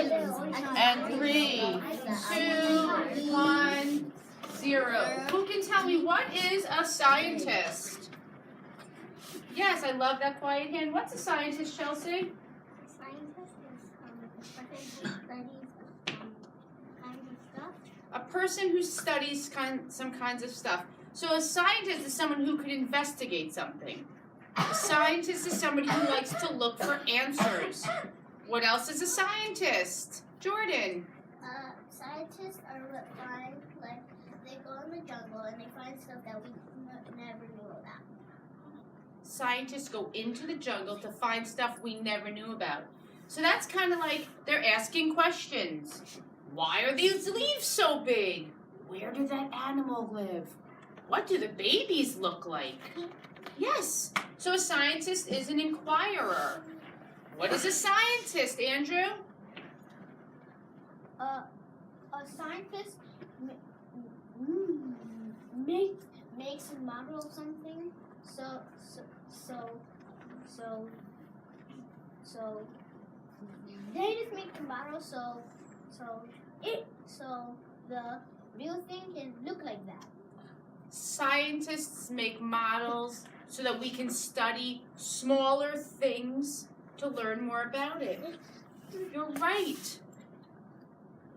And 3, 2, 1, 0. Who can tell me what is a scientist? Yes, I love that quiet hand. What's a scientist, Chelsea? A scientist is a person who studies kinds of stuff. A person who studies some kinds of stuff. So a scientist is someone who could investigate something. A scientist is somebody who likes to look for answers. What else is a scientist? Jordan. Scientists are what find, like, they go in the jungle and they find stuff that we never knew about. Scientists go into the jungle to find stuff we never knew about. So that's kind of like they're asking questions. Why are these leaves so big? Where did that animal live? What do the babies look like? Yes. So a scientist is an inquirer. What is a scientist, Andrew? A scientist makes a model of something. So they just make the model so the real thing can look like that. Scientists make models so that we can study smaller things to learn more about it. You're right.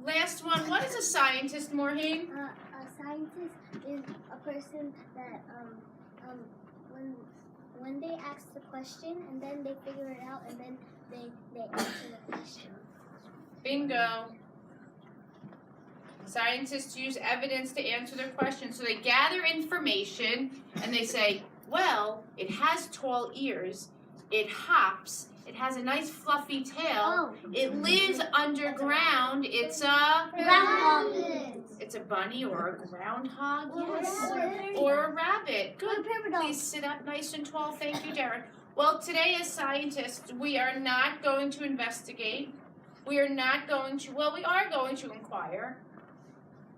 Last one. What is a scientist, Maureen? A scientist is a person that when they ask the question and then they figure it out and then they answer the question. Bingo. Scientists use evidence to answer their questions. So they gather information and they say, well, it has tall ears, it hops, it has a nice fluffy tail, it lives underground, it's a Groundhog. It's a bunny or a groundhog, yes, or a rabbit. Good. Please sit up nice and tall. Thank you, Derek. Well, today as scientists, we are not going to investigate. We are not going to, well, we are going to inquire.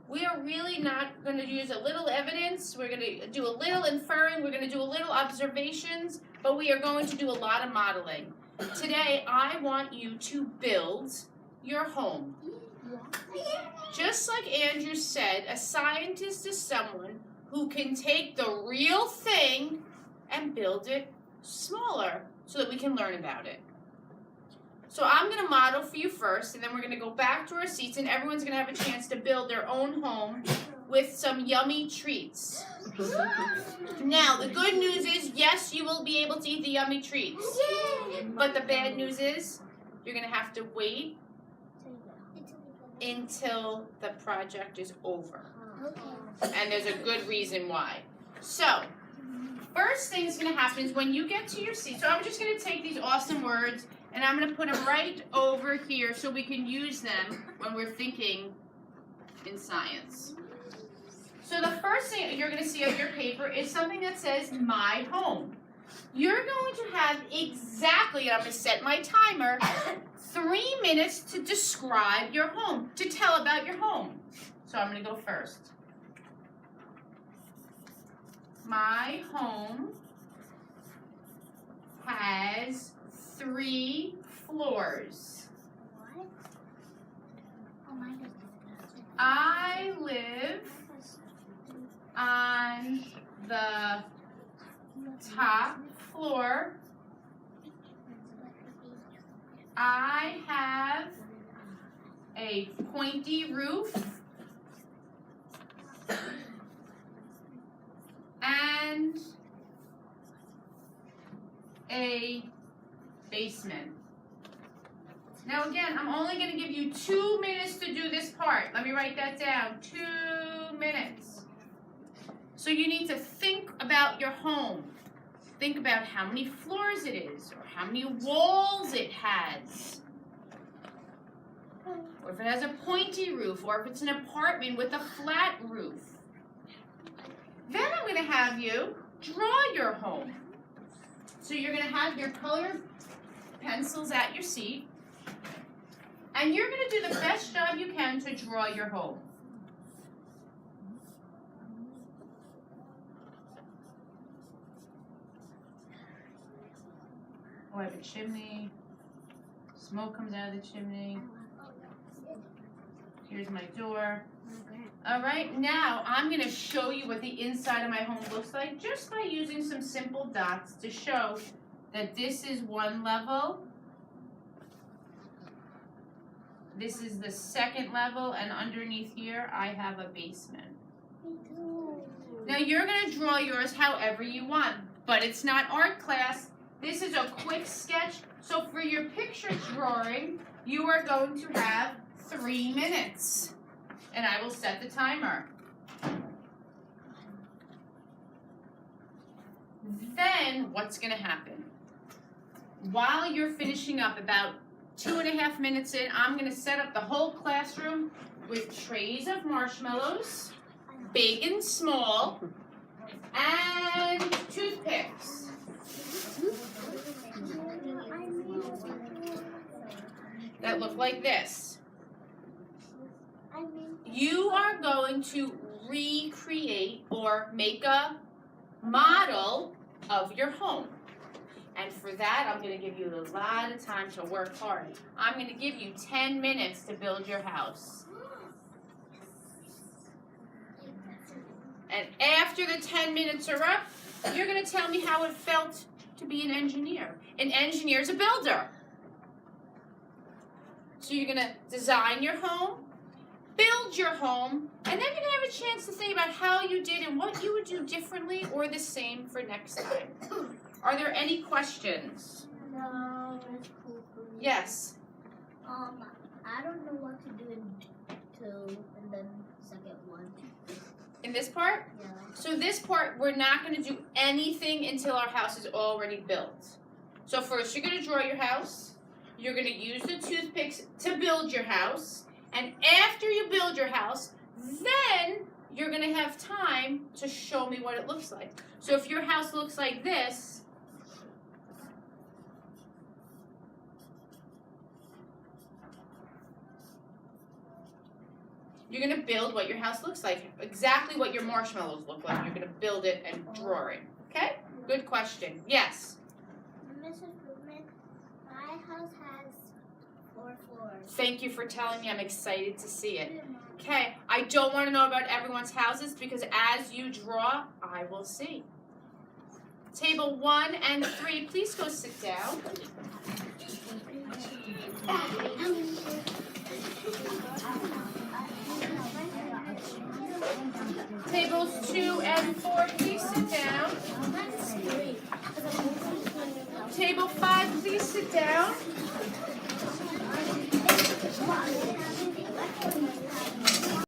We are really not going to use a little evidence. We're going to do a little inferring. We're going to do a little observations, but we are going to do a lot of modeling. Today, I want you to build your home. Just like Andrew said, a scientist is someone who can take the real thing and build it smaller so that we can learn about it. So I'm going to model for you first, and then we're going to go back to our seats, and everyone's going to have a chance to build their own home with some yummy treats. Now, the good news is, yes, you will be able to eat the yummy treats. But the bad news is, you're going to have to wait until the project is over. And there's a good reason why. So, first thing that's going to happen is when you get to your seat, so I'm just going to take these awesome words and I'm going to put them right over here so we can use them when we're thinking in science. So the first thing you're going to see on your paper is something that says, my home. You're going to have exactly, I'm going to set my timer, 3 minutes to describe your home, to tell about your home. So I'm going to go first. My home has 3 floors. What? Oh my goodness. I live on the top floor. I have a pointy roof and a basement. Now again, I'm only going to give you 2 minutes to do this part. Let me write that down. 2 minutes. So you need to think about your home. Think about how many floors it is, or how many walls it has. Or if it has a pointy roof, or if it's an apartment with a flat roof. Then I'm going to have you draw your home. So you're going to have your colored pencils at your seat. And you're going to do the best job you can to draw your home. Oh, I have a chimney. Smoke comes out of the chimney. Here's my door. All right, now I'm going to show you what the inside of my home looks like just by using some simple dots to show that this is one level. This is the second level, and underneath here I have a basement. Now you're going to draw yours however you want, but it's not art class. This is a quick sketch. So for your picture drawing, you are going to have 3 minutes. And I will set the timer. Then what's going to happen? While you're finishing up, about 2.5 minutes in, I'm going to set up the whole classroom with trays of marshmallows, big and small, and toothpicks. That look like this. You are going to recreate or make a model of your home. And for that, I'm going to give you a lot of time to work hard. I'm going to give you 10 minutes to build your house. And after the 10 minutes are up, you're going to tell me how it felt to be an engineer. An engineer is a builder. So you're going to design your home, build your home, and then you're going to have a chance to think about how you did and what you would do differently or the same for next time. Are there any questions? No, that's cool. Yes. I don't know what to do in 2 and then second one. In this part? Yeah. So this part, we're not going to do anything until our house is already built. So first, you're going to draw your house. You're going to use the toothpicks to build your house. And after you build your house, then you're going to have time to show me what it looks like. So if your house looks like this, you're going to build what your house looks like, exactly what your marshmallows look like. You're going to build it and draw it. Okay? Good question. Yes? Mrs. Goodman, my house has 4 floors. Thank you for telling me. I'm excited to see it. Okay, I don't want to know about everyone's houses because as you draw, I will see. Table 1 and 3, please go sit down. Tables 2 and 4, please sit down. Table 5, please sit down.